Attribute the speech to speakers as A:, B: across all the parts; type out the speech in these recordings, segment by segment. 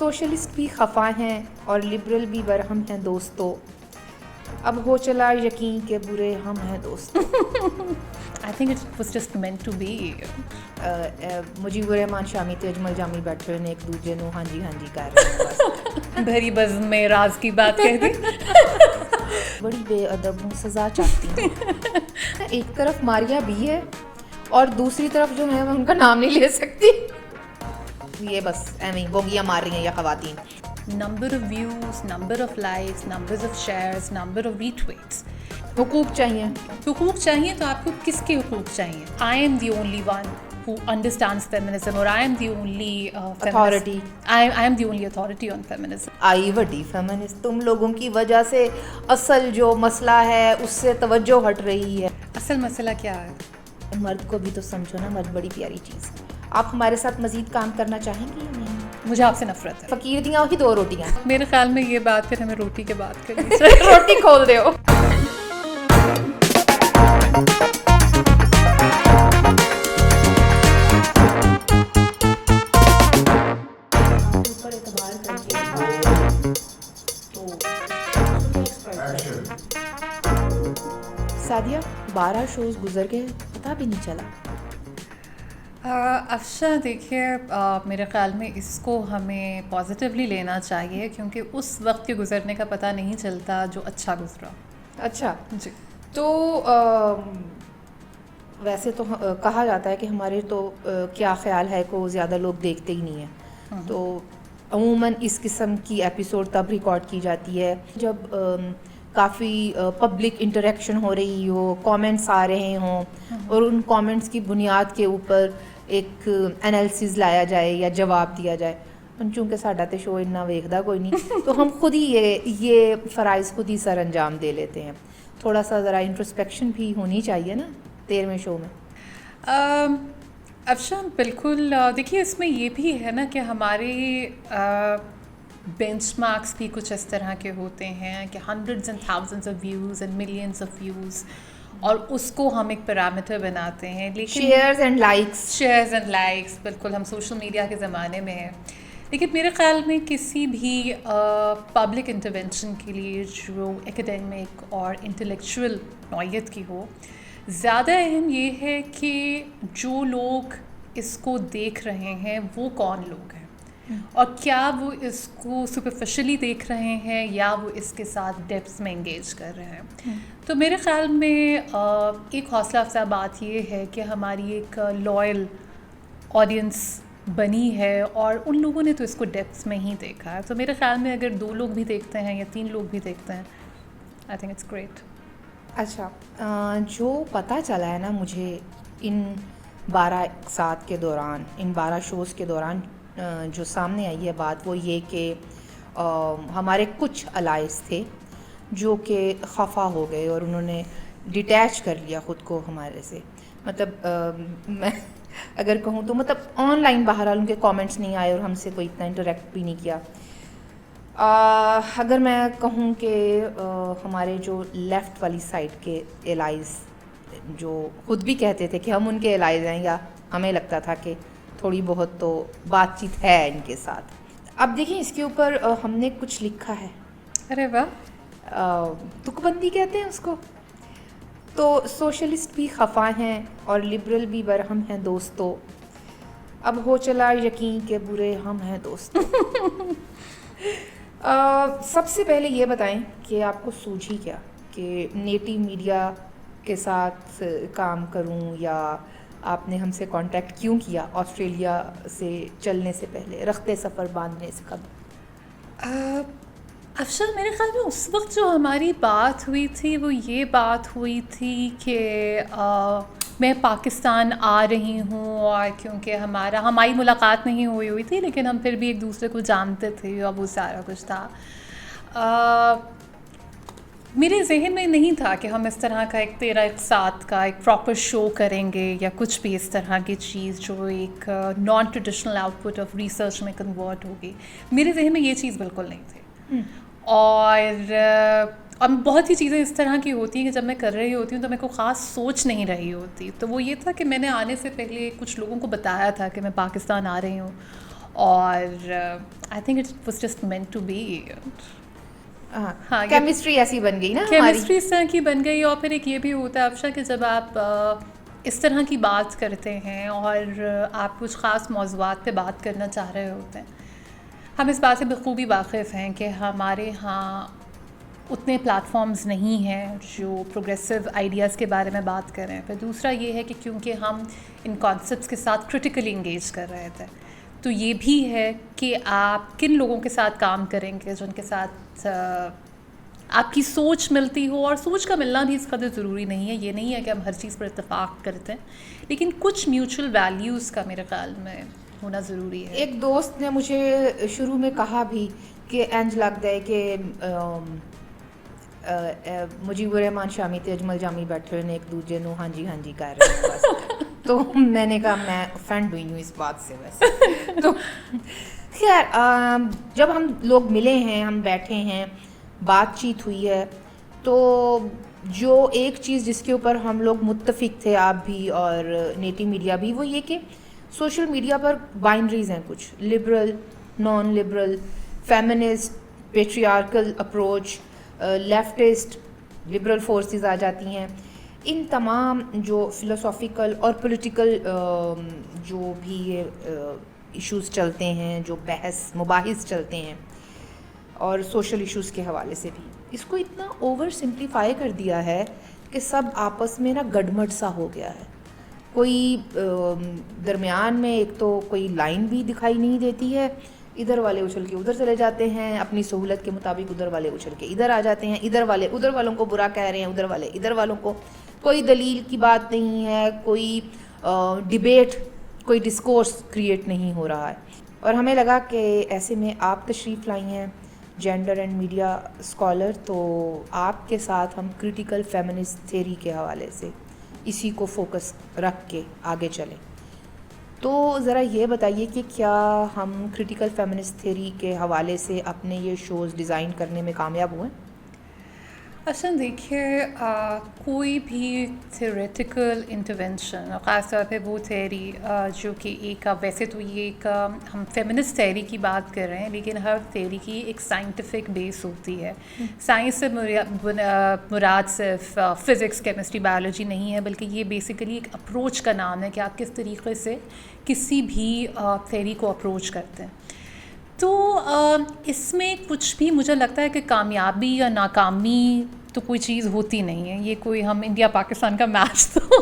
A: Socialist بھی خفا ہیں اور لبرل بھی برہم ہیں دوستو، اب ہو چلا یقین کہ برے ہم ہیں دوستو.
B: I think it was just meant to be.
A: Mujeeb الرحمان شامی تے اجمل جامی بیٹھے ہوئے ایک دوجے نو ہاں جی کر رہے ہیں بس.
B: بھری بزم میں راز کی بات کہہ دی.
A: بڑی بے ادب ہوں، سزا چاہتی ہوں. ایک طرف ماریا بھی ہے اور دوسری طرف جو ہے میں ان کا نام نہیں لے سکتی. یہ بس ایویں بوگیاں مار رہی ہیں یہ خواتین.
B: Number of views, number of likes, numbers of shares, number of retweets.
A: حقوق چاہیے.
B: حقوق چاہیے تو آپ کو کس کے حقوق چاہیے؟ I am the only one who understands feminism or I am the only
A: authority.
B: I am the only authority on feminism.
A: آئی وڈی فیمنسٹ، تم لوگوں کی وجہ سے اصل جو مسئلہ ہے اس سے توجہ ہٹ رہی ہے.
B: اصل مسئلہ کیا ہے؟
A: مرد کو بھی تو سمجھو نا، مرد بڑی پیاری چیز ہے. آپ ہمارے ساتھ مزید کام کرنا چاہیں گی یا نہیں؟
B: مجھے آپ سے نفرت ہے.
A: فقیر دیاں وہی 2 روٹیاں.
B: میرے خیال میں یہ بات پھر ہمیں روٹی کے بعد کرنی چاہیے.
A: روٹی کھول دے ہو. سعدیہ 12 شوز گزر گئے، پتہ بھی نہیں چلا.
B: افشا دیکھیے، میرے خیال میں اس کو ہمیں پازیٹیولی لینا چاہیے کیونکہ اس وقت کے گزرنے کا پتہ نہیں چلتا جو اچھا گزرا.
A: اچھا
B: جی.
A: تو ویسے تو کہا جاتا ہے کہ ہمارے تو کیا خیال ہے کو زیادہ لوگ دیکھتے ہی نہیں ہیں، تو عموماً اس قسم کی ایپیسوڈ تب ریکارڈ کی جاتی ہے جب کافی پبلک انٹریکشن ہو رہی ہو، کامنٹس آ رہے ہوں اور ان کامنٹس کی بنیاد کے اوپر ایک انالیسز لایا جائے یا جواب دیا جائے. چونکہ ساڈا تے شو اتنا ویکھدا کوئی نہیں تو ہم خود ہی یہ فرائض خود ہی سر انجام دے لیتے ہیں. تھوڑا سا ذرا انٹروسپیکشن بھی ہونی چاہیے نا 13ویں شو میں.
B: افشان بالکل. دیکھیے اس میں یہ بھی ہے نا کہ ہمارے بینچ مارکس بھی کچھ اس طرح کے ہوتے ہیں کہ hundreds and thousands of views and millions of views, اور اس کو ہم ایک پیرامیٹر بناتے ہیں. لیکن
A: شیئرز اینڈ لائکس
B: بالکل ہم سوشل میڈیا کے زمانے میں ہیں. لیکن میرے خیال میں کسی بھی پبلک انٹرونشن کے لیے جو ایکیڈیمک اور انٹلیکچوئل نوعیت کی ہو، زیادہ اہم یہ ہے کہ جو لوگ اس کو دیکھ رہے ہیں وہ کون لوگ ہیں اور کیا وہ اس کو سپرفیشلی دیکھ رہے ہیں یا وہ اس کے ساتھ ڈیپتھ میں انگیج کر رہے ہیں. تو میرے خیال میں ایک حوصلہ افزا بات یہ ہے کہ ہماری ایک لائل آڈینس بنی ہے اور ان لوگوں نے تو اس کو ڈیپتھ میں ہی دیکھا ہے. تو میرے خیال میں اگر 2 لوگ بھی دیکھتے ہیں یا 3 لوگ بھی دیکھتے ہیں، آئی تھنک اٹس گریٹ.
A: اچھا، جو پتہ چلا ہے نا مجھے ان 12 اقساط کے دوران، ان 12 شوز کے دوران جو سامنے آئی ہے بات، وہ یہ کہ ہمارے کچھ الائز تھے جو کہ خفا ہو گئے اور انہوں نے ڈیٹیچ کر لیا خود کو ہمارے سے. مطلب میں اگر کہوں تو مطلب آن لائن بہرحال ان کے کامنٹس نہیں آئے اور ہم سے کوئی اتنا انٹریکٹ بھی نہیں کیا. اگر میں کہوں کہ ہمارے جو لیفٹ والی سائڈ کے الائز جو خود بھی کہتے تھے کہ ہم ان کے الائز ہیں یا ہمیں لگتا تھا کہ تھوڑی بہت تو بات چیت ہے ان کے ساتھ. اب دیکھیں اس کے اوپر ہم نے کچھ لکھا ہے.
B: ارے واہ.
A: تک بندی کہتے ہیں اس کو. تو سوشلسٹ بھی خفا ہیں اور لبرل بھی برہم ہیں دوستو، اب ہو چلا یقین کہ برے ہم ہیں دوستو. سب سے پہلے یہ بتائیں کہ آپ کو سوجھی کیا کہ نیٹو میڈیا کے ساتھ کام کروں، یا آپ نے ہم سے کانٹیکٹ کیوں کیا آسٹریلیا سے چلنے سے پہلے، رختے سفر باندھنے سے قبل؟
B: افشان میرے خیال میں اس وقت جو ہماری بات ہوئی تھی وہ یہ بات ہوئی تھی کہ میں پاکستان آ رہی ہوں، اور کیونکہ ہماری ملاقات نہیں ہوئی تھی لیکن ہم پھر بھی ایک دوسرے کو جانتے تھے اور وہ سارا کچھ تھا. میرے ذہن میں نہیں تھا کہ ہم اس طرح کا ایک 13 ایک ساتھ کا ایک پراپر شو کریں گے یا کچھ بھی اس طرح کی چیز جو ایک naan traditional out put of research میں کنورٹ ہوگی. میرے ذہن میں یہ چیز بالکل نہیں تھی. اور بہت سی چیزیں اس طرح کی ہوتی ہیں کہ جب میں کر رہی ہوتی ہوں تو میں کوئی خاص سوچ نہیں رہی ہوتی. تو وہ یہ تھا کہ میں نے آنے سے پہلے کچھ لوگوں کو بتایا تھا کہ میں پاکستان آ رہی ہوں، اور I think it was just meant to be. ہاں
A: کیمسٹری ایسی بن گئی نا,
B: کیمسٹری اس طرح کی بن گئی. اور پھر ایک یہ بھی ہوتا ہے افشا کہ جب آپ اس طرح کی بات کرتے ہیں اور آپ کچھ خاص موضوعات پہ بات کرنا چاہ رہے ہوتے ہیں, ہم اس بات سے بخوبی واقف ہیں کہ ہمارے ہاں اتنے پلیٹ فارمز نہیں ہیں جو پروگریسو آئیڈیاز کے بارے میں بات کریں. پھر دوسرا یہ ہے کہ کیونکہ ہم ان کانسیپٹس کے ساتھ کرٹیکلی انگیج کر رہے تھے, تو یہ بھی ہے کہ آپ کن لوگوں کے ساتھ کام کریں گے جن کے ساتھ آپ کی سوچ ملتی ہو. اور سوچ کا ملنا بھی اس قدر ضروری نہیں ہے, یہ نہیں ہے کہ ہم ہر چیز پر اتفاق کرتے ہیں, لیکن کچھ میوچل ویلیوز کا میرے خیال میں ہونا ضروری ہے.
A: ایک دوست نے مجھے شروع میں کہا بھی کہ انج لگتا ہے کہ مجیب الرحمان شامی تے اجمل جامی بیٹھے ہوئے ایک دوسرے نو ہاں جی کر رہے ہیں بس. تو میں نے کہا میں افینڈ ہوئی ہوں اس بات سے. ویسے تو خیر جب ہم لوگ ملے ہیں, ہم بیٹھے ہیں, بات چیت ہوئی ہے, تو جو ایک چیز جس کے اوپر ہم لوگ متفق تھے, آپ بھی اور نیٹی میڈیا بھی, وہ یہ کہ سوشل میڈیا پر بائنڈریز ہیں کچھ, liberal, non liberal, feminist, patriarchal approach, leftist, liberal forces آ جاتی ہیں. ان تمام جو فلسافیکل اور پولیٹیکل جو بھی ایشوز چلتے ہیں, جو مباحث چلتے ہیں, اور سوشل ایشوز کے حوالے سے بھی, اس کو اتنا اوور سمپلیفائی کر دیا ہے کہ سب آپس میں نا گڈمڈ سا ہو گیا ہے. کوئی درمیان میں ایک تو کوئی لائن بھی دکھائی نہیں دیتی ہے, ادھر والے اچھل کے ادھر چلے جاتے ہیں اپنی سہولت کے مطابق, ادھر والے اچھل کے ادھر آ جاتے ہیں, ادھر والے ادھر والوں کو برا کہہ رہے ہیں, ادھر والے ادھر والوں کو. کوئی دلیل کی بات نہیں ہے, کوئی ڈیبیٹ, کوئی ڈسکورس کریٹ نہیں ہو رہا ہے. اور ہمیں لگا کہ ایسے میں آپ تشریف لائی ہیں, جینڈر اینڈ میڈیا اسکالر, تو آپ کے ساتھ ہم کرٹیکل فیمنسٹ تھیوری کے حوالے سے اسی کو فوکس رکھ کے آگے چلیں. تو ذرا یہ بتائیے کہ کیا ہم کرٹیکل فیمنسٹ تھیوری کے حوالے سے اپنے یہ شوز ڈیزائن کرنے میں کامیاب ہوئے؟
B: اچھا دیکھیے, کوئی بھی تھیوریٹیکل انٹرونشن, اور خاص طور پہ وہ تھیوری جو کہ ایک, ویسے تو یہ ایک ہم فیمنسٹ تھیوری کی بات کر رہے ہیں, لیکن ہر تھیوری کی ایک سائنٹیفک بیس ہوتی ہے. سائنس سے مراد صرف فزکس, کیمسٹری, بایولوجی نہیں ہے, بلکہ یہ بیسیکلی ایک اپروچ کا نام ہے کہ آپ کس طریقے سے کسی بھی تھیوری کو اپروچ کرتے ہیں. تو اس میں کچھ بھی مجھے لگتا ہے کہ کامیابی یا ناکامی تو کوئی چیز ہوتی نہیں ہے. یہ کوئی ہم انڈیا پاکستان کا میچ تو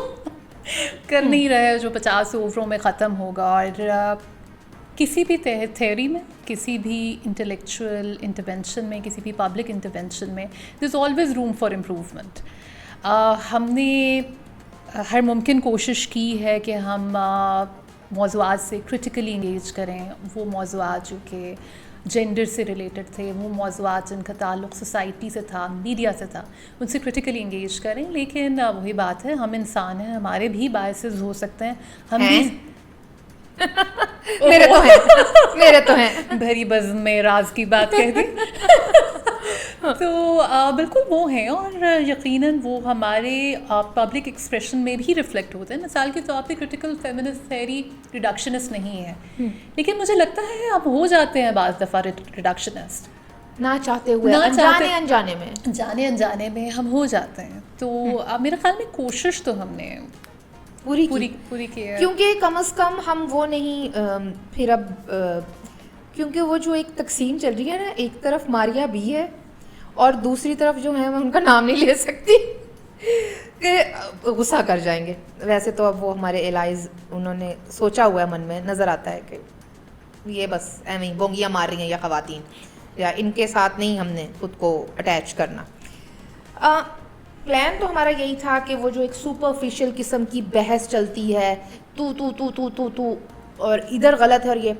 B: کر نہیں رہے جو 50 اووروں میں ختم ہوگا. اور کسی بھی تھیوری میں, کسی بھی انٹلیکچوئل انٹرونشن میں, کسی بھی پبلک انٹرونشن میں there is always room for improvement. ہم نے ہر ممکن کوشش کی ہے کہ ہم موضوعات سے کرٹیکلی انگیج کریں, وہ موضوعات جو کہ جینڈر سے ریلیٹڈ تھے, وہ موضوعات جن کا تعلق سوسائٹی سے تھا, میڈیا سے تھا, ان سے کرٹیکلی انگیج کریں. لیکن وہی بات ہے, ہم انسان ہیں, ہمارے بھی باعث ہو سکتے ہیں, ہم بھی
A: میرے تو ہیں
B: بھری بزم میں راز کی بات کہہ دی. تو بالکل وہ ہیں, اور یقیناً وہ ہمارے پبلک ایکسپریشن میں بھی ریفلیکٹ ہوتے ہیں. مثال کے طور پہ کرٹیکل فیمنسٹ تھیوری ریڈکشنسٹ نہیں ہے, لیکن مجھے لگتا ہے اب ہو جاتے ہیں بعض دفعہ ریڈکشنسٹ,
A: نہ چاہتے ہوئے,
B: جانے انجانے میں ہم ہو جاتے ہیں. تو میرے خیال میں کوشش تو ہم نے پوری کی ہے,
A: کیونکہ کم از کم ہم وہ نہیں پھر اب, کیونکہ وہ جو ایک تقسیم چل رہی ہے نا, ایک طرف ماریا بھی ہے اور دوسری طرف جو ہے میں ان کا نام نہیں لے سکتی کہ غصہ کر جائیں گے. ویسے تو اب وہ ہمارے الائز انہوں نے سوچا ہوا ہے, من میں نظر آتا ہے کہ یہ بس ایویں بونگیاں مار رہی ہیں یا خواتین, یا ان کے ساتھ نہیں ہم نے خود کو اٹیچ کرنا. پلان تو ہمارا یہی تھا کہ وہ جو ایک سپرفیشل قسم کی بحث چلتی ہے, تو اور ادھر غلط ہے اور یہ,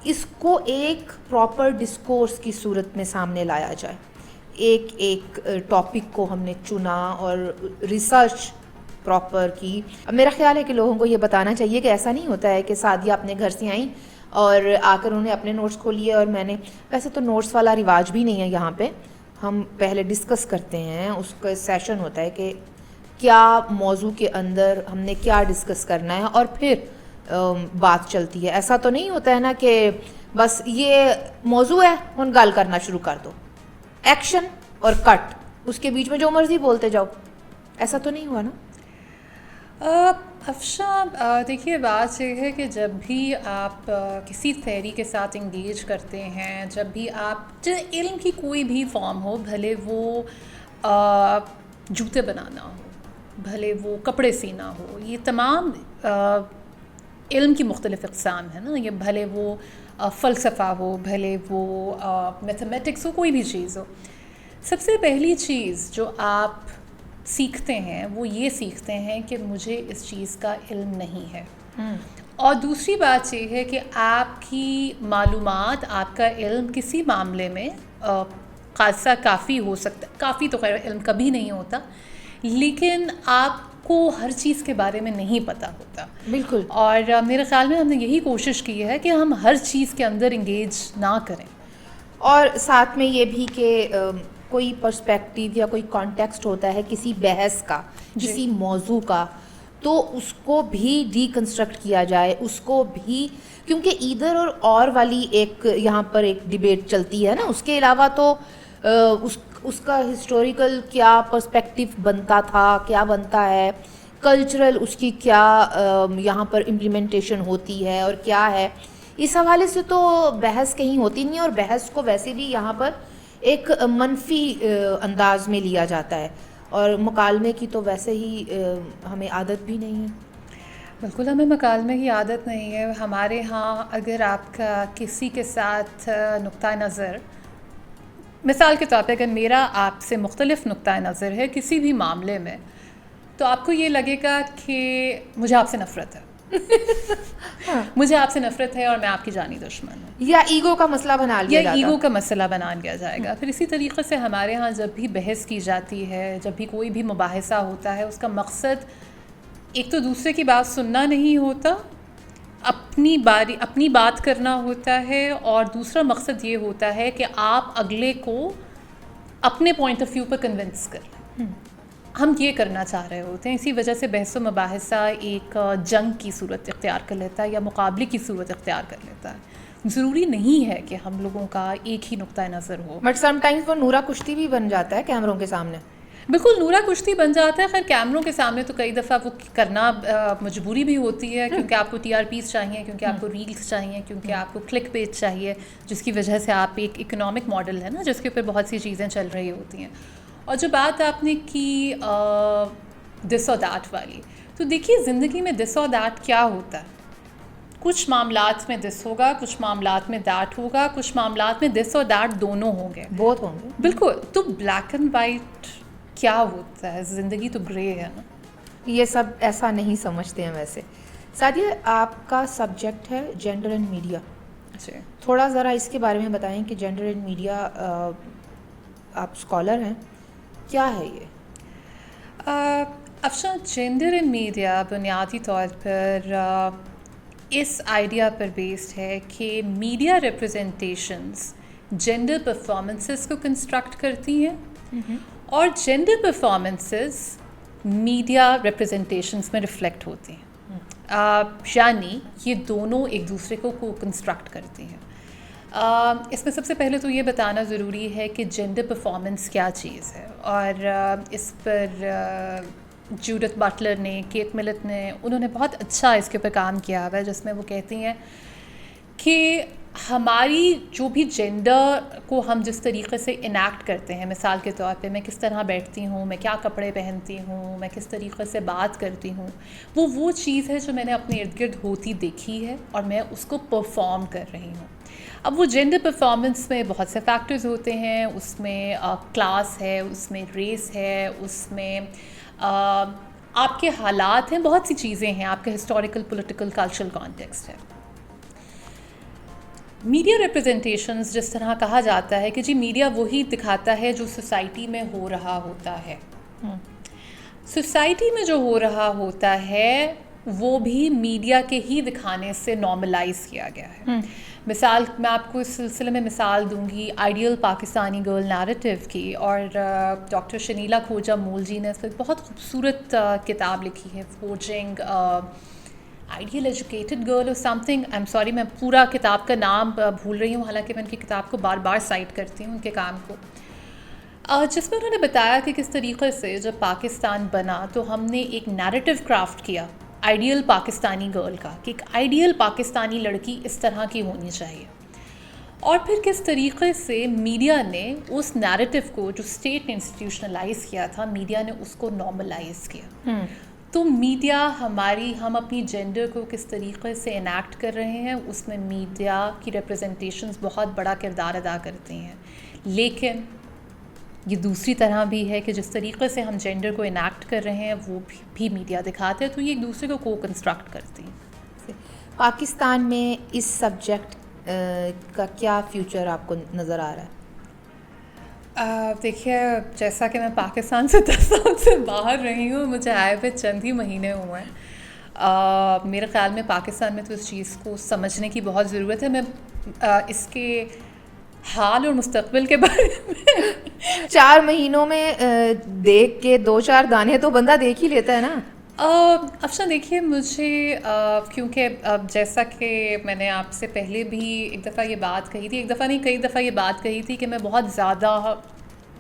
A: اس کو ایک پراپر ڈسکورس کی صورت میں سامنے لایا جائے. ایک ٹاپک کو ہم نے چنا اور ریسرچ پراپر کی. میرا خیال ہے کہ لوگوں کو یہ بتانا چاہیے کہ ایسا نہیں ہوتا ہے کہ سعدیہ اپنے گھر سے آئیں اور آ کر انہیں اپنے نوٹس کھولیے اور میں نے, ویسے تو نوٹس والا رواج بھی نہیں ہے یہاں پہ. ہم پہلے ڈسکس کرتے ہیں, اس کا سیشن ہوتا ہے کہ کیا موضوع کے اندر ہم نے کیا ڈسکس کرنا ہے, اور پھر بات چلتی ہے. ایسا تو نہیں ہوتا ہے نا کہ بس یہ موضوع ہے ہن گل کرنا شروع کر دو, ایکشن اور کٹ, اس کے بیچ میں جو مرضی بولتے جاؤ, ایسا تو نہیں ہوا نا؟
B: افشاں دیکھیے بات یہ ہے کہ جب بھی آپ کسی تھیوری کے ساتھ انگیج کرتے ہیں, جب بھی آپ علم کی کوئی بھی فارم ہو, بھلے وہ جوتے بنانا ہو, بھلے وہ کپڑے سینا ہو, یہ تمام علم کی مختلف اقسام ہیں نا, یہ بھلے وہ فلسفہ ہو, بھلے وہ میتھمیٹکس ہو, کوئی بھی چیز ہو, سب سے پہلی چیز جو آپ سیکھتے ہیں وہ یہ سیکھتے ہیں کہ مجھے اس چیز کا علم نہیں ہے. اور دوسری بات یہ ہے کہ آپ کی معلومات, آپ کا علم کسی معاملے میں خاصا کافی ہو سکتا ہے, کافی تو خیر علم کبھی نہیں ہوتا, لیکن آپ کو ہر چیز کے بارے میں نہیں پتہ ہوتا.
A: بالکل.
B: اور میرے خیال میں ہم نے یہی کوشش کی ہے کہ ہم ہر چیز کے اندر انگیج نہ کریں.
A: اور ساتھ میں یہ بھی کہ کوئی پرسپیکٹیو یا کوئی کانٹیکسٹ ہوتا ہے کسی بحث کا, کسی موضوع کا, تو اس کو بھی ڈیکنسٹرکٹ کیا جائے, اس کو بھی, کیونکہ ادھر اور والی ایک یہاں پر ایک ڈبیٹ چلتی ہے نا, اس کے علاوہ تو اس کا ہسٹوریکل کیا پرسپیکٹیو بنتا تھا, کیا بنتا ہے, کلچرل اس کی کیا یہاں پر امپلیمنٹیشن ہوتی ہے اور کیا ہے, اس حوالے سے تو بحث کہیں ہوتی نہیں ہے. اور بحث کو ویسے بھی یہاں پر ایک منفی انداز میں لیا جاتا ہے, اور مکالمے کی تو ویسے ہی ہمیں عادت بھی نہیں ہے.
B: بالکل ہمیں مکالمے کی عادت نہیں ہے. ہمارے ہاں اگر آپ کا کسی کے ساتھ نقطۂ نظر, مثال کے طور پہ اگر میرا آپ سے مختلف نقطۂ نظر ہے کسی بھی معاملے میں, تو آپ کو یہ لگے گا کہ مجھے آپ سے نفرت ہے, مجھے آپ سے نفرت ہے اور میں آپ کی جانی دشمن ہوں,
A: یا ایگو کا مسئلہ بنا لیا جاتا ہے,
B: یا ایگو کا مسئلہ بنا لیا جائے گا. پھر اسی طریقے سے ہمارے ہاں جب بھی بحث کی جاتی ہے, جب بھی کوئی بھی مباحثہ ہوتا ہے, اس کا مقصد ایک تو دوسرے کی بات سننا نہیں ہوتا, اپنی بات کرنا ہوتا ہے, اور دوسرا مقصد یہ ہوتا ہے کہ آپ اگلے کو اپنے پوائنٹ آف ویو پر کنونس کر لیں. ہم یہ کرنا چاہ رہے ہوتے ہیں, اسی وجہ سے بحث و مباحثہ ایک جنگ کی صورت اختیار کر لیتا ہے یا مقابلے کی صورت اختیار کر لیتا ہے. ضروری نہیں ہے کہ ہم لوگوں کا ایک ہی نقطۂ نظر ہو,
A: بٹ سم ٹائمز وہ نورا کشتی بھی بن جاتا ہے کیمروں کے سامنے.
B: بالکل نورا کشتی بن جاتا ہے. خیر کیمروں کے سامنے تو کئی دفعہ وہ کرنا مجبوری بھی ہوتی ہے, کیونکہ آپ کو ٹی آر پیز چاہیے, کیونکہ آپ کو ریلز چاہیے, کیونکہ آپ کو کلک پیج چاہیے, جس کی وجہ سے آپ ایک اکنامک ماڈل ہے نا جس کے اوپر بہت سی چیزیں چل رہی ہوتی ہیں. اور جو بات آپ نے کی دس اور دیٹ والی, تو دیکھیے زندگی میں دس اور دیٹ کیا ہوتا ہے. کچھ معاملات میں دس ہوگا, کچھ معاملات میں دیٹ ہوگا, کچھ معاملات میں دس اور دیٹ دونوں ہوں گے,
A: بہت ہوں گے.
B: بالکل. تو بلیک اینڈ وائٹ کیا ہوتا ہے, زندگی تو گرے ہے نا.
A: یہ سب ایسا نہیں سمجھتے ہیں ویسے. سعدیہ, آپ کا سبجیکٹ ہے جینڈر اینڈ میڈیا, تھوڑا ذرا اس کے بارے میں بتائیں کہ جینڈر اینڈ میڈیا, آپ اسکالر ہیں, کیا ہے یہ؟
B: افشاں جینڈر اینڈ میڈیا بنیادی طور پر اس آئیڈیا پر بیسڈ ہے کہ میڈیا ریپرزنٹیشنز جینڈر پرفارمنسز کو کنسٹرکٹ کرتی ہیں, اور جینڈر پرفارمنسز میڈیا ریپرزنٹیشنز میں ریفلیکٹ ہوتی ہیں. یعنی یہ دونوں ایک دوسرے کو کنسٹرکٹ کرتی ہیں. اس میں سب سے پہلے تو یہ بتانا ضروری ہے کہ جینڈر پرفارمنس کیا چیز ہے, اور اس پر جوڈتھ بٹلر نے, کیٹ ملٹ نے, انہوں نے بہت اچھا اس کے اوپر کام کیا ہوا ہے, جس میں وہ کہتی ہیں کہ ہماری جو بھی جینڈر کو ہم جس طریقے سے انیکٹ کرتے ہیں, مثال کے طور پہ میں کس طرح بیٹھتی ہوں, میں کیا کپڑے پہنتی ہوں, میں کس طریقے سے بات کرتی ہوں, وہ چیز ہے جو میں نے اپنے ارد گرد ہوتی دیکھی ہے, اور میں اس کو پرفارم کر رہی ہوں. اب وہ جینڈر پرفارمنس میں بہت سے فیکٹرز ہوتے ہیں, اس میں کلاس ہے, اس میں ریس ہے, اس میں آپ کے حالات ہیں, بہت سی چیزیں ہیں, آپ کا ہسٹوریکل, پولیٹیکل, کلچرل کانٹیکسٹ ہے. میڈیا ریپرزنٹیشنز جس طرح کہا جاتا ہے کہ جی میڈیا وہی دکھاتا ہے جو سوسائٹی میں ہو رہا ہوتا ہے. سوسائٹی میں جو ہو رہا ہوتا ہے وہ بھی میڈیا کے ہی دکھانے سے نارملائز کیا گیا ہے. مثال میں آپ کو اس سلسلے میں مثال دوں گی آئیڈیل پاکستانی گرل نیریٹیو کی, اور ڈاکٹر شنیلا کھوجا مول جی نے اس پر بہت خوبصورت کتاب لکھی ہے, فورجنگ آئیڈیل ایجوکیٹڈ گرل اور some thing. I am sorry میں پورا کتاب کا نام بھول رہی ہوں, حالانکہ میں ان کی کتاب کو بار بار سائٹ کرتی ہوں, ان کے کام کو, جس میں انہوں نے بتایا کہ کس طریقے سے جب پاکستان بنا تو ہم نے ایک نیریٹو کرافٹ کیا آئیڈیل پاکستانی گرل کا, کہ ایک آئیڈیل پاکستانی لڑکی اس طرح کی ہونی چاہیے, اور پھر کس طریقے سے میڈیا نے اس نیریٹو کو جو اسٹیٹ نے انسٹیٹیوشنلائز کیا تھا, میڈیا نے اس کو نارملائز کیا. تو میڈیا ہم اپنی جینڈر کو کس طریقے سے انیکٹ کر رہے ہیں, اس میں میڈیا کی ریپرزنٹیشنز بہت بڑا کردار ادا کرتی ہیں. لیکن یہ دوسری طرح بھی ہے کہ جس طریقے سے ہم جینڈر کو انیکٹ کر رہے ہیں وہ بھی میڈیا دکھاتے ہیں, تو یہ ایک دوسرے کو کنسٹرکٹ کرتی ہیں.
A: پاکستان میں اس سبجیکٹ کا کیا فیوچر آپ کو نظر آ رہا ہے؟
B: دیکھیے, جیسا کہ میں پاکستان سے 10 سال سے باہر رہی ہوں, مجھے آئے ہوئے چند ہی مہینے ہوئے ہیں, میرے خیال میں پاکستان میں تو اس چیز کو سمجھنے کی بہت ضرورت ہے. میں اس کے حال اور مستقبل کے بارے میں
A: 4 مہینوں میں دیکھ کے 2-4 گانے تو بندہ دیکھ ہی لیتا ہے نا.
B: افشاں دیکھیے, مجھے کیونکہ جیسا کہ میں نے آپ سے پہلے بھی ایک دفعہ یہ بات کہی تھی, ایک دفعہ نہیں کئی دفعہ یہ بات کہی تھی کہ میں بہت زیادہ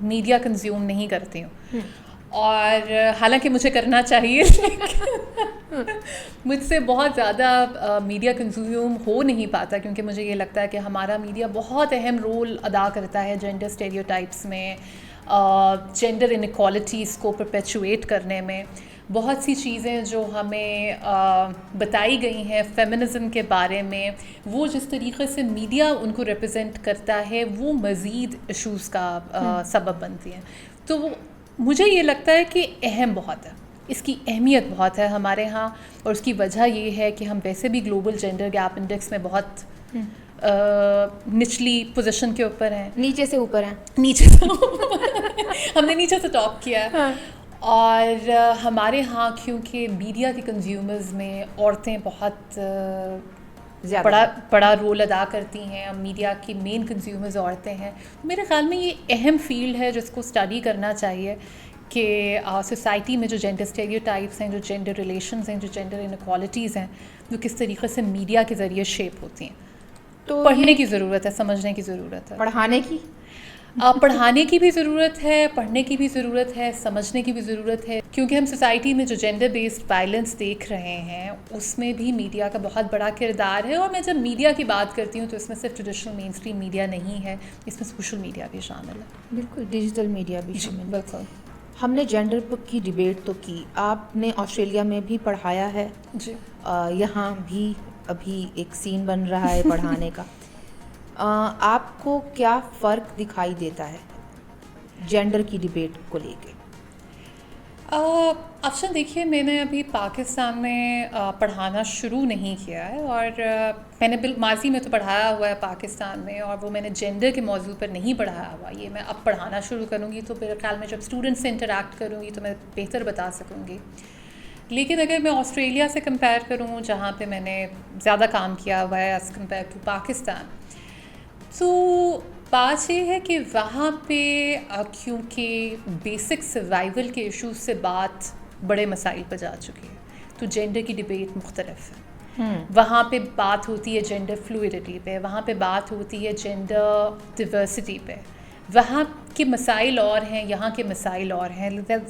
B: میڈیا کنزیوم نہیں کرتی ہوں, اور حالانکہ مجھے کرنا چاہیے, لیکن مجھ سے بہت زیادہ میڈیا کنزیوم ہو نہیں پاتا, کیونکہ مجھے یہ لگتا ہے کہ ہمارا میڈیا بہت اہم رول ادا کرتا ہے جینڈر اسٹیریوٹائپس میں, جینڈر انیکوالٹیز کو پرپیچویٹ کرنے میں. بہت سی چیزیں جو ہمیں بتائی گئی ہیں فیمنزم کے بارے میں, وہ جس طریقے سے میڈیا ان کو ریپرزینٹ کرتا ہے وہ مزید ایشوز کا سبب بنتی ہیں. تو مجھے یہ لگتا ہے کہ اہم بہت ہے, اس کی اہمیت بہت ہے ہمارے ہاں, اور اس کی وجہ یہ ہے کہ ہم ویسے بھی گلوبل جینڈر گیپ انڈیکس میں بہت نچلی پوزیشن کے اوپر ہیں,
A: نیچے سے اوپر ہیں,
B: نیچے سے ہم نے نیچے سے ٹاپ کیا ہے. اور ہمارے ہاں کیونکہ میڈیا کے کنزیومرز میں عورتیں بہت بڑا رول ادا کرتی ہیں, میڈیا کی مین کنزیومرز عورتیں ہیں, میرے خیال میں یہ اہم فیلڈ ہے جس کو اسٹڈی کرنا چاہیے کہ سوسائٹی میں جو جینڈر اسٹیریوٹائپس ہیں, جو جینڈر ریلیشنز ہیں, جو جینڈر انیکوالٹیز ہیں, وہ کس طریقے سے میڈیا کے ذریعے شیپ ہوتی ہیں. تو پڑھنے کی ضرورت ہے, سمجھنے کی ضرورت ہے, پڑھانے کی بھی ضرورت ہے, پڑھنے کی بھی ضرورت ہے, سمجھنے کی بھی ضرورت ہے, کیونکہ ہم سوسائٹی میں جو جینڈر بیسڈ وائلنس دیکھ رہے ہیں اس میں بھی میڈیا کا بہت بڑا کردار ہے. اور میں جب میڈیا کی بات کرتی ہوں تو اس میں صرف ٹریڈیشنل مین اسٹریم میڈیا نہیں ہے, اس میں سوشل میڈیا بھی شامل ہے.
A: بالکل, ڈیجیٹل میڈیا بھی شامل ہے.
B: بالکل.
A: ہم نے جینڈر کی ڈیبیٹ تو کی, آپ نے آسٹریلیا میں بھی پڑھایا ہے,
B: جی,
A: یہاں بھی ابھی ایک سین بن رہا ہے پڑھانے کا. آپ کو کیا فرق دکھائی دیتا ہے جینڈر کی ڈیبیٹ کو لے کے؟
B: افشاں دیکھیے, میں نے ابھی پاکستان میں پڑھانا شروع نہیں کیا ہے, اور میں نے ماضی میں تو پڑھایا ہوا ہے پاکستان میں, اور وہ میں نے جینڈر کے موضوع پر نہیں پڑھایا ہوا. یہ میں اب پڑھانا شروع کروں گی تو میرے خیال میں جب اسٹوڈنٹ سے انٹریکٹ کروں گی تو میں بہتر بتا سکوں گی. لیکن اگر میں آسٹریلیا سے کمپیئر کروں, جہاں پہ میں نے زیادہ کام کیا ہوا ہے ایز کمپیئر ٹو پاکستان, تو بات یہ ہے کہ وہاں پہ کیونکہ بیسک سروائیول کے ایشوز سے بات بڑے مسائل پہ جا چکی ہے, تو جینڈر کی ڈیبیٹ مختلف ہے. وہاں پہ بات ہوتی ہے جینڈر فلوئڈٹی پہ, وہاں پہ بات ہوتی ہے جینڈر ڈیورسٹی پہ. وہاں کے مسائل اور ہیں, یہاں کے مسائل اور ہیں,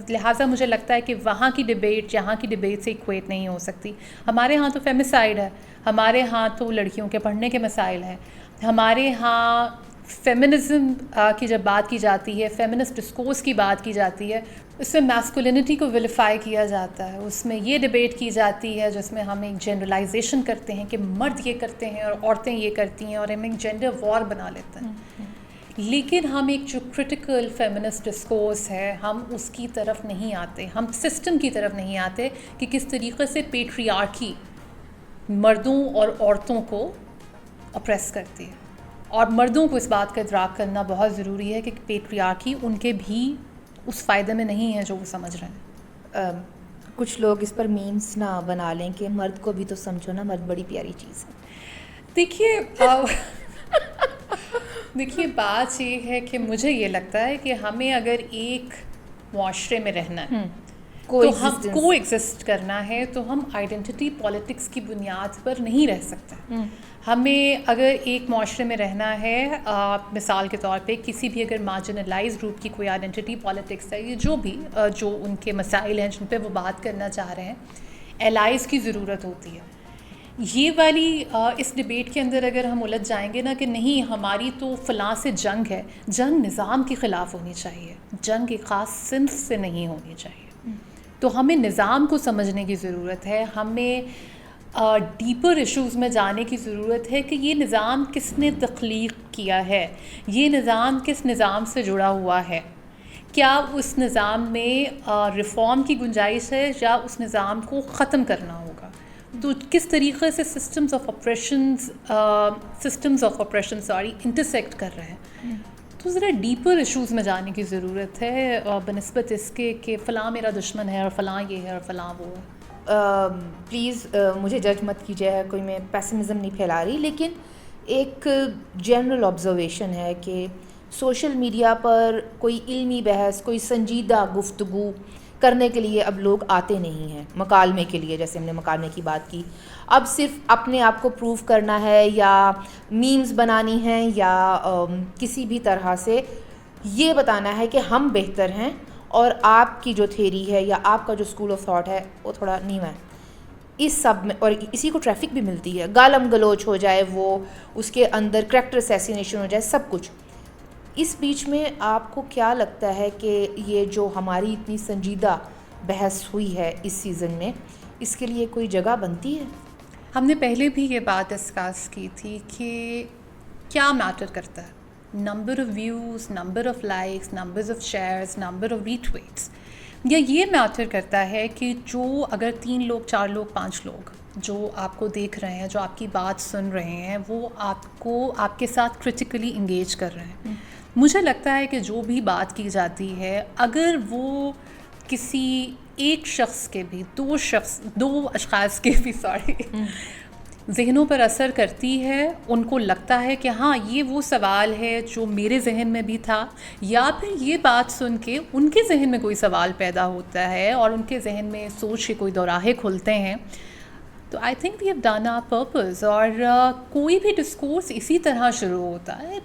B: لہٰذا مجھے لگتا ہے کہ وہاں کی ڈیبیٹ یہاں کی ڈیبیٹ سے اکویٹ نہیں ہو سکتی. ہمارے ہاں تو فیمسائڈ ہے, ہمارے ہاں تو لڑکیوں کے پڑھنے کے مسائل ہیں, ہمارے ہاں فیمنزم کی جب بات کی جاتی ہے, فیمنسٹ ڈسکورس کی بات کی جاتی ہے, اس میں میسکولینٹی کو ویلیفائی کیا جاتا ہے. اس میں یہ ڈیبیٹ کی جاتی ہے جس میں ہم ایک جنرلائزیشن کرتے ہیں کہ مرد یہ کرتے ہیں اور عورتیں یہ کرتی ہیں, اور ہم ایک جینڈر وار بنا لیتے ہیں. لیکن ہم ایک جو کرٹیکل فیمنسٹ ڈسکورس ہے ہم اس کی طرف نہیں آتے, ہم سسٹم کی طرف نہیں آتے کہ کس طریقے سے پیٹریارکی مردوں اور عورتوں کو اپریس کرتی ہے. اور مردوں کو اس بات کا ادراک کرنا بہت ضروری ہے کہ پیٹریارکی ان کے بھی اس فائدے میں نہیں ہے جو وہ سمجھ رہے ہیں.
A: کچھ لوگ اس پر میمز نہ بنا لیں کہ مرد کو بھی تو سمجھو نا, مرد بڑی پیاری چیز ہے.
B: دیکھیے بات یہ ہے کہ مجھے یہ لگتا ہے کہ ہمیں اگر ایک معاشرے میں رہنا ہے تو ہم کو ایگزسٹ کرنا ہے تو ہم آئیڈینٹی پالیٹکس کی بنیاد پر نہیں رہ سکتے. ہمیں اگر ایک معاشرے میں رہنا ہے، مثال کے طور پہ کسی بھی اگر مارجنلائز گروپ کی کوئی آئیڈینٹی پالیٹکس ہے، یہ جو بھی جو ان کے مسائل ہیں جن پہ وہ بات کرنا چاہ رہے ہیں، الائز کی ضرورت ہوتی ہے. یہ والی اس ڈبیٹ کے اندر اگر ہم الجھ جائیں گے نا کہ نہیں ہماری تو فلاں سے جنگ ہے، جنگ نظام کے خلاف ہونی چاہیے، جنگ ایک خاص صنف سے نہیں ہونی چاہیے. تو ہمیں نظام کو سمجھنے کی ضرورت ہے، ہمیں ڈیپر ایشوز میں جانے کی ضرورت ہے کہ یہ نظام کس نے تخلیق کیا ہے، یہ نظام کس نظام سے جڑا ہوا ہے، کیا اس نظام میں ریفارم کی گنجائش ہے یا اس نظام کو ختم کرنا ہوگا. تو کس طریقے سے سسٹمز آف آپریشن انٹرسیکٹ کر رہے ہیں. تو ذرا ڈیپر ایشوز میں جانے کی ضرورت ہے بنسبت اس کے کہ فلاں میرا دشمن ہے اور فلاں یہ ہے اور فلاں وہ ہے.
A: پلیز مجھے جج مت کیجیے، کوئی میں پیسمزم نہیں پھیلا رہی، لیکن ایک جنرل آبزرویشن ہے کہ سوشل میڈیا پر کوئی علمی بحث، کوئی سنجیدہ گفتگو کرنے کے لیے اب لوگ آتے نہیں ہیں. مکالمے کے لیے، جیسے ہم نے مکالمے کی بات کی، اب صرف اپنے آپ کو پروف کرنا ہے یا میمز بنانی ہیں یا کسی بھی طرح سے یہ بتانا ہے کہ ہم بہتر ہیں اور آپ کی جو تھیری ہے یا آپ کا جو اسکول آف تھاٹ ہے وہ تھوڑا نیوا ہے. اس سب میں اور اسی کو ٹریفک بھی ملتی ہے، گالم گلوچ ہو جائے، وہ اس کے اندر کریکٹر اسیسینیشن ہو جائے، سب کچھ. اس بیچ میں آپ کو کیا لگتا ہے کہ یہ جو ہماری اتنی سنجیدہ بحث ہوئی ہے اس سیزن میں، اس کے لیے کوئی جگہ بنتی ہے؟
B: ہم نے پہلے بھی یہ بات ڈسکس کی تھی کہ کیا میٹر کرتا ہے، number of views, number of likes, numbers of shares, number of retweets, یا یہ میٹر کرتا ہے کہ جو اگر 3 لوگ، 4 لوگ، 5 لوگ جو آپ کو دیکھ رہے ہیں، جو آپ کی بات سن رہے ہیں، وہ آپ کے ساتھ کرٹیکلی انگیج کر رہے ہیں. مجھے لگتا ہے کہ جو بھی بات کی جاتی ہے، اگر وہ کسی ایک شخص کے بھی، دو اشخاص کے بھی ذہنوں پر اثر کرتی ہے، ان کو لگتا ہے کہ ہاں یہ وہ سوال ہے جو میرے ذہن میں بھی تھا، یا پھر یہ بات سن کے ان کے ذہن میں کوئی سوال پیدا ہوتا ہے اور ان کے ذہن میں سوچ کے کوئی دوراہے کھلتے ہیں، تو I think we have done our purpose. اور کوئی بھی ڈسکورس اسی طرح شروع ہوتا ہے،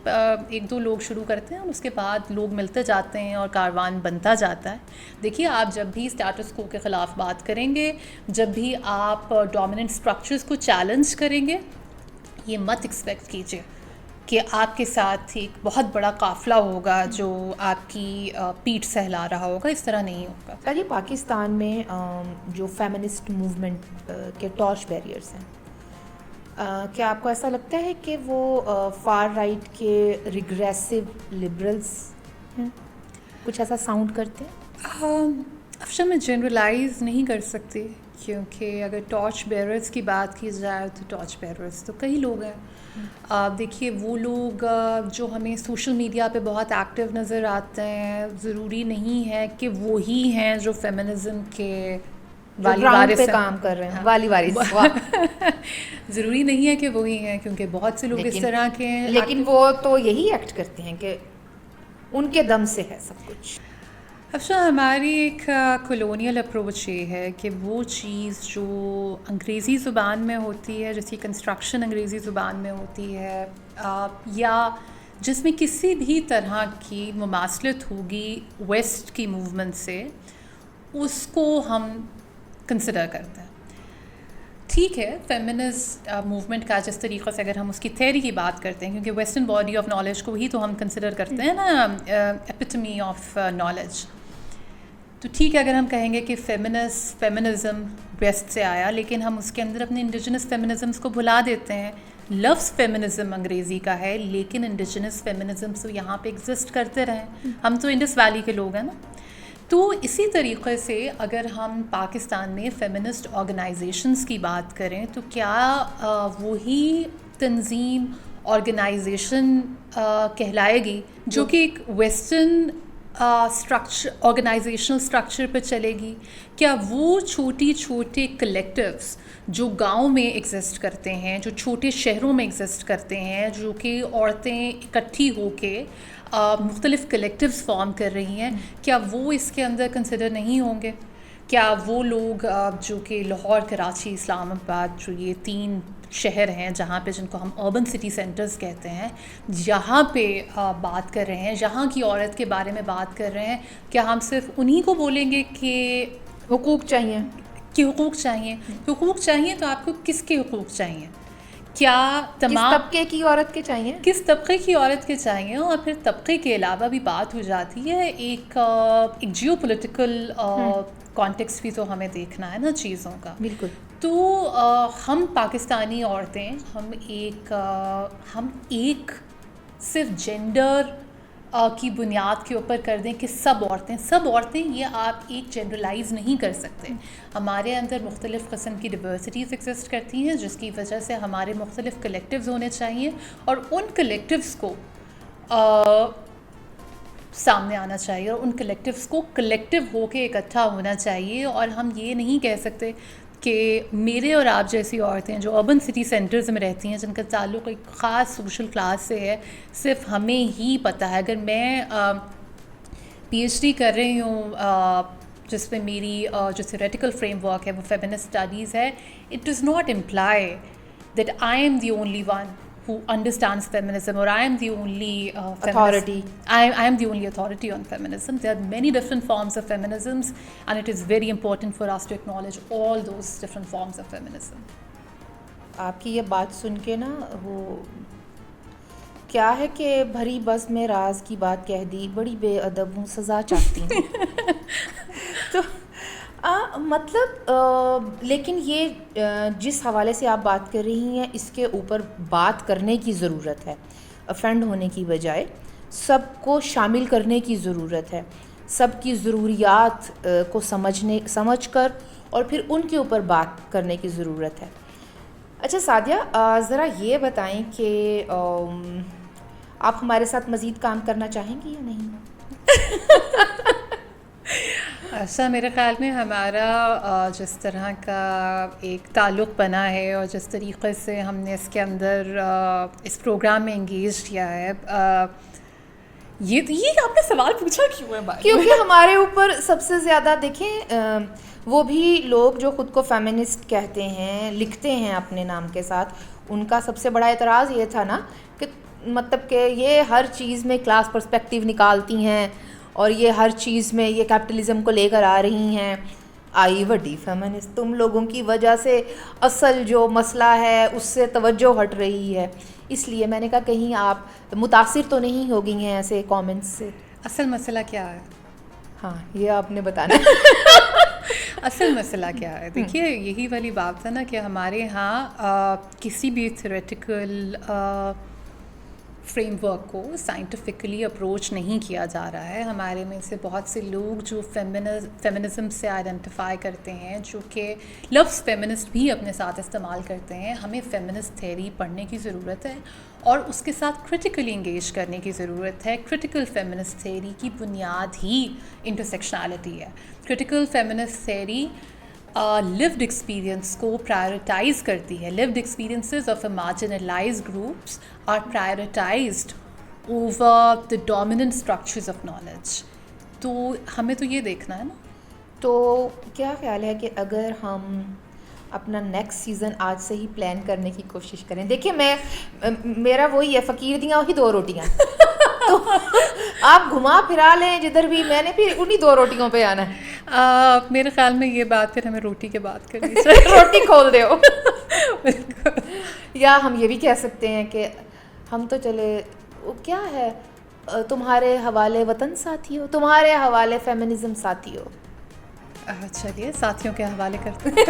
B: 1-2 لوگ شروع کرتے ہیں اور اس کے بعد لوگ ملتے جاتے ہیں اور کاروان بنتا جاتا ہے. دیکھیے، آپ جب بھی اسٹیٹس کو کے خلاف بات کریں گے، جب بھی آپ ڈومیننٹ اسٹرکچرز کو چیلنج کریں گے، یہ مت ایکسپیکٹ کیجیے کہ آپ کے ساتھ ایک بہت بڑا قافلہ ہوگا جو آپ کی پیٹھ سہلا رہا ہوگا. اس طرح نہیں ہوگا.
A: یہ پاکستان میں جو فیمنسٹ موومنٹ کے ٹارچ بیریئرس ہیں، کیا آپ کو ایسا لگتا ہے کہ وہ فار رائٹ کے ریگریسو لبرلس ہیں؟ کچھ ایسا ساؤنڈ کرتے ہیں؟
B: افشا میں جنرلائز نہیں کر سکتی، کیونکہ اگر ٹارچ بیررز کی بات کی جائے تو ٹارچ بیررز تو کئی لوگ ہیں. دیکھیے، وہ لوگ جو ہمیں سوشل میڈیا پہ بہت ایکٹیو نظر آتے ہیں، ضروری نہیں ہے کہ وہی ہیں جو فیمنزم کے
A: والی وارث پہ کام کر رہے ہیں. والی وارث
B: ضروری نہیں ہے کہ وہی ہیں، کیونکہ بہت سے لوگ اس طرح کے ہیں.
A: لیکن وہ تو یہی ایکٹ کرتے ہیں کہ ان کے دم سے ہے سب کچھ.
B: افشا، ہماری ایک کولونیل اپروچ یہ ہے کہ وہ چیز جو انگریزی زبان میں ہوتی ہے، جس کی کنسٹرکشن انگریزی زبان میں ہوتی ہے، یا جس میں کسی بھی طرح کی مماثلت ہوگی ویسٹ کی موومنٹ سے، اس کو ہم کنسیڈر کرتے ہیں. ٹھیک ہے، فیمنسٹ موومنٹ کا جس طریقے سے اگر ہم اس کی تھیوری کی بات کرتے ہیں، کیونکہ ویسٹرن باڈی آف نالج کو ہی تو ہم کنسیڈر کرتے ہیں نا ایپیٹمی آف نالج، تو ٹھیک ہے اگر ہم کہیں گے کہ فیمنزم ویسٹ سے آیا، لیکن ہم اس کے اندر اپنے انڈیجنس فیمنزمس کو بھلا دیتے ہیں. لفظ فیمنزم انگریزی کا ہے، لیکن انڈیجنس فیمنزمس تو یہاں پہ ایگزسٹ کرتے رہے. ہم تو انڈس ویلی کے لوگ ہیں نا. تو اسی طریقے سے اگر ہم پاکستان میں فیمنسٹ آرگنائزیشنز کی بات کریں، تو کیا وہی تنظیم آرگنائزیشن کہلائے گی جو کہ ایک ویسٹرن آرگنائزیشنل اسٹرکچر پہ چلے گی؟ کیا وہ چھوٹے کلیکٹیوز جو گاؤں میں ایگزسٹ کرتے ہیں، جو چھوٹے شہروں میں ایگزسٹ کرتے ہیں، جو کہ عورتیں اکٹھی ہو کے مختلف کلیکٹیوز فارم کر رہی ہیں، کیا وہ اس کے اندر کنسیڈر نہیں ہوں گے؟ کیا وہ لوگ جو کہ لاہور، کراچی، اسلام آباد، جو یہ 3 شہر ہیں جہاں پہ جن کو ہم اربن سٹی سینٹرز کہتے ہیں، یہاں پہ بات کر رہے ہیں، یہاں کی عورت کے بارے میں بات کر رہے ہیں، کیا ہم صرف انہی کو بولیں گے کہ
A: حقوق چاہیے،
B: کہ حقوق چاہیے؟ حقوق چاہیے تو آپ کو کس کے حقوق چاہیے؟ کیا
A: کس
B: تمام
A: طبقے کی عورت کے چاہیے؟
B: کس طبقے کی عورت کے چاہیے؟ اور پھر طبقے کے علاوہ بھی بات ہو جاتی ہے ایک جیو پولیٹیکل کانٹیکسٹ بھی تو ہمیں دیکھنا ہے نا چیزوں کا.
A: بالکل.
B: تو ہم پاکستانی عورتیں ہم ایک صرف جینڈر کی بنیاد کے اوپر کر دیں کہ سب عورتیں یہ آپ ایک جنرلائز نہیں کر سکتے. ہمارے اندر مختلف قسم کی ڈیورسٹیز ایگزسٹ کرتی ہیں جس کی وجہ سے ہمارے مختلف کلیکٹیوز ہونے چاہیے اور ان کلیکٹیوز کو سامنے آنا چاہیے اور ان کلیکٹیوز کو کلیکٹیو ہو کے اکٹھا ہونا چاہیے. اور ہم یہ نہیں کہہ سکتے کہ میرے اور آپ جیسی عورتیں جو اربن سٹی سینٹرز میں رہتی ہیں جن کا تعلق ایک خاص سوشل کلاس سے ہے صرف ہمیں ہی پتہ ہے. اگر میں پی ایچ ڈی کر رہی ہوں جس میں میری جو تھیوریٹیکل فریم ورک ہے وہ فیمنسٹ اسٹڈیز ہے, it does not imply that I am the only one who understands feminism or I am the only
A: authority.
B: I am the only authority on feminism. There are many different forms of feminisms and it is very important for us to acknowledge all those different forms of feminism.
A: آپ کی یہ بات سن کے نا وہ کیا ہے کہ بھری بس میں راز کی بات کہہ دی, بڑی بے ادب ہوں, سزا چاہتی ہوں. تو مطلب لیکن یہ جس حوالے سے آپ بات کر رہی ہیں اس کے اوپر بات کرنے کی ضرورت ہے, افینڈ ہونے کی بجائے سب کو شامل کرنے کی ضرورت ہے, سب کی ضروریات کو سمجھ کر اور پھر ان کے اوپر بات کرنے کی ضرورت ہے. اچھا سعدیہ, ذرا یہ بتائیں کہ آپ ہمارے ساتھ مزید کام کرنا چاہیں گی یا نہیں؟
B: اچھا, میرے خیال میں ہمارا جس طرح کا ایک تعلق بنا ہے اور جس طریقے سے ہم نے اس کے اندر اس پروگرام میں انگیج کیا ہے, یہ آپ نے سوال پوچھا کیوں ہے بھائی؟
A: کیونکہ ہمارے اوپر سب سے زیادہ دیکھیں وہ بھی لوگ جو خود کو فیمنسٹ کہتے ہیں, لکھتے ہیں اپنے نام کے ساتھ, ان کا سب سے بڑا اعتراض یہ تھا نا کہ مطلب کہ یہ ہر چیز میں کلاس پرسپیکٹیو نکالتی ہیں اور یہ ہر چیز میں یہ کیپٹلزم کو لے کر آ رہی ہیں. آئی وڈی فیمنسٹ, تم لوگوں کی وجہ سے اصل جو مسئلہ ہے اس سے توجہ ہٹ رہی ہے. اس لیے میں نے کہا کہیں آپ متاثر تو نہیں ہو گئی ہیں ایسے کامنٹس سے.
B: اصل مسئلہ کیا ہے؟
A: ہاں یہ آپ نے بتانا.
B: اصل مسئلہ کیا ہے؟ دیکھیے یہی والی بات ہے نا کہ ہمارے ہاں کسی بھی تھیوریٹیکل فریم ورک کو سائنٹیفکلی اپروچ نہیں کیا جا رہا ہے. ہمارے میں سے بہت سے لوگ جو فیمنزم سے آئیڈینٹیفائی کرتے ہیں, جو کہ لفظ فیمنسٹ بھی اپنے ساتھ استعمال کرتے ہیں, ہمیں فیمنسٹ تھیوری پڑھنے کی ضرورت ہے اور اس کے ساتھ کرٹیکلی انگیج کرنے کی ضرورت ہے. کرٹیکل فیمنسٹ تھیوری کی بنیاد ہی انٹرسیکشنالٹی ہے. Critical feminist theory lived experience کو prioritize کرتی ہے. lived experiences of a marginalized groups are prioritized over the dominant structures of knowledge. تو ہمیں تو یہ دیکھنا ہے نا.
A: تو کیا خیال ہے کہ اگر ہم اپنا نیکسٹ سیزن آج سے ہی پلان کرنے کی کوشش کریں؟ دیکھیں میرا وہی ہے, فقیر دیاں وہی 2 روٹیاں, تو آپ گھما پھرا لیں جدھر بھی, میں نے پھر انہی 2 روٹیوں پہ آنا ہے.
B: میرے خیال میں یہ بات پھر ہمیں روٹی کے بات کرنی چاہیے.
A: روٹی کھول دے ہو. یا ہم یہ بھی کہہ سکتے ہیں کہ ہم تو چلے کیا ہے, تمہارے حوالے وطن ساتھی ہو, تمہارے حوالے فیمنزم ساتھی ہو.
B: چلیے ساتھیوں کے حوالے کرتے ہیں.